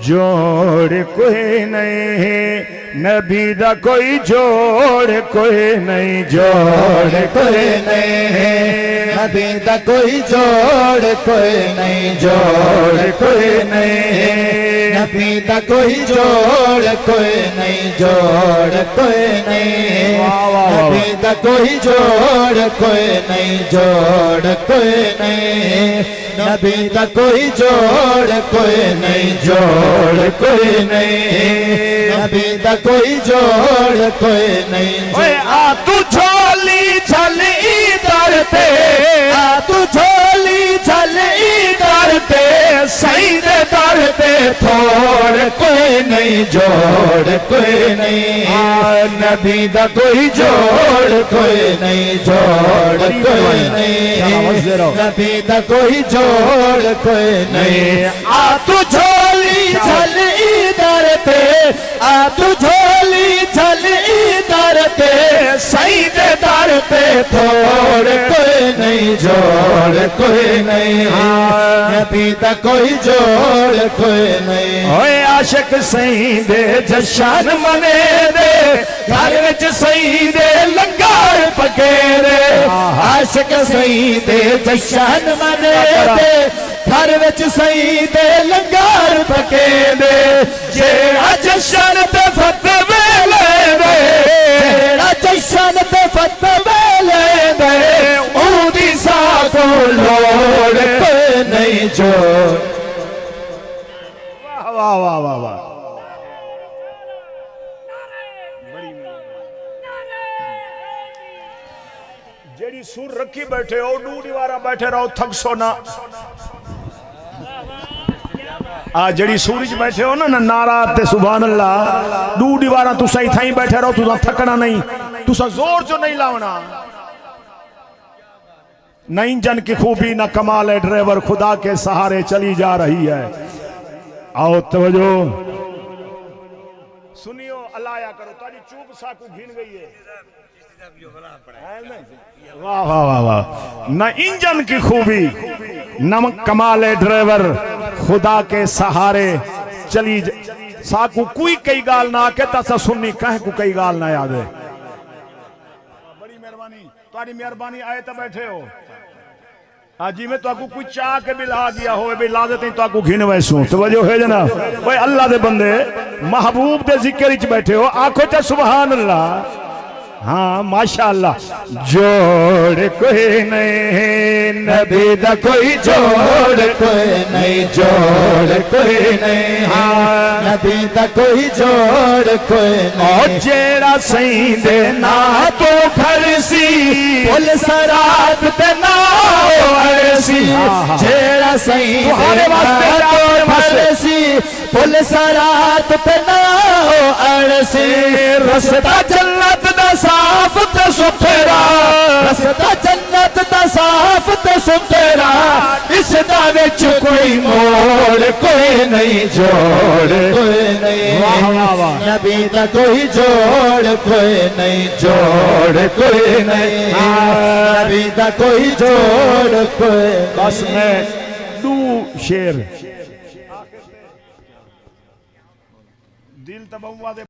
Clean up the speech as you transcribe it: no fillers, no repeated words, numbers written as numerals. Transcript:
جوڑ کوئی نہیں نبی دا کوئی جوڑ کوئی نہیں جوڑ کوئی نہیں نبی دا کوئی جوڑ کوئی نہیں جوڑ کوئی نہیں نبی دا کوئی جوڑ کوئی نہیں جوڑ کوئی نہیں نبی دا کوئی جوڑ کوئی نہیں جوڑ کوئی نہیں نبی دا کوئی جوڑ کوئی نہیں جوڑ کوئی نہیں نبی دا کوئی جوڑ کوئی نہیں آ تو جھولی جھلی درتے آ تو جھولی جھلی درتے سید درتے تھوڑ کوئی نہیں جوڑ کوئی نہیں نبی دا کوئی جوڑ کوئی نہیں جوڑ کوئی نہیں نبی دا کوئی جوڑ کوئی نہیں آ تو جھولی جھلی درتے آ تو جھولی جھلی درتے سید درتے تھوڑ کوئی نہیں جوڑ کوئی نہیں نبی دا کوئی جوڑ کوئی نہیں اوے عاشق سید جشن منے دے گھر وچ سید لنگر پکے دے عاشق سید جشن منے دے گھر وچ سید لنگر پکے دے جیڑا جشن تے فتح ویلے دے جیڑا جشن تے فتح ویلے دے او دی ساکو لوڑ کوئی نہیں جوڑ واہ واہ واہ واہ جیڑی سور رکھی بیٹھے ہو ڈو دیوارہ بیٹھے رہو تھک سونا جیڑی سورج بیٹھے ہو نا نارا تے سبحان اللہ ڈو دیوارہ تو صحیح تھائیں بیٹھے رہو تو تھکنا نہیں تو سا زور جو نہیں لاؤنا نہ انجن کی خوبی نہ کمال ہے ڈرائیور خدا کے سہارے چلی جا رہی ہے آؤ توجہ سنیو اللہ یا کرو تاری چوب ساکو گھن گئی ہے واہ واہ واہ واہ نہ انجن کی خوبی نہ کمال ڈرائیور خدا کے سہارے چلی ساکو کوئی کئی گال نہ آکے تاسا سننی کہیں کو کئی گال نہ یاد ہے بڑی مہربانی تاری مہربانی آئے تا بیٹھے ہو آجی میں تو آکو کوئی چاہ کے بھی لا دیا ہوئے بھی لا دیتے ہیں تو آکو گھن ویسوں توجہ ہے جناب وہ اللہ دے بندے محبوب دے ذکر اچ بیٹھے ہو آنکھو چا سبحان اللہ ہاں ماشاءاللہ جوڑ کوئی نہیں نبی دا کوئی جوڑ کوئی نہیں جوڑ کوئی نہیں نبی دا کوئی جوڑ کوئی نہیں اور جیڑا سین دے نا تو پھرسی پل سرات تے نا ارسی جیڑا سین دے نا تو پھرسی پل سرات تے نا ارسی رستہ جنت دا صاف تے ستھرا رستہ جنت دا صاف تے ستھرا اس دا وچ کوئی موڑ کوئی نہیں جوڑ کوئی نہیں نبی دا کوئی جوڑ کوئی نہیں جوڑ کوئی نہیں نبی دا کوئی جوڑ کوئی بس میں دو شیر دل تبوا دے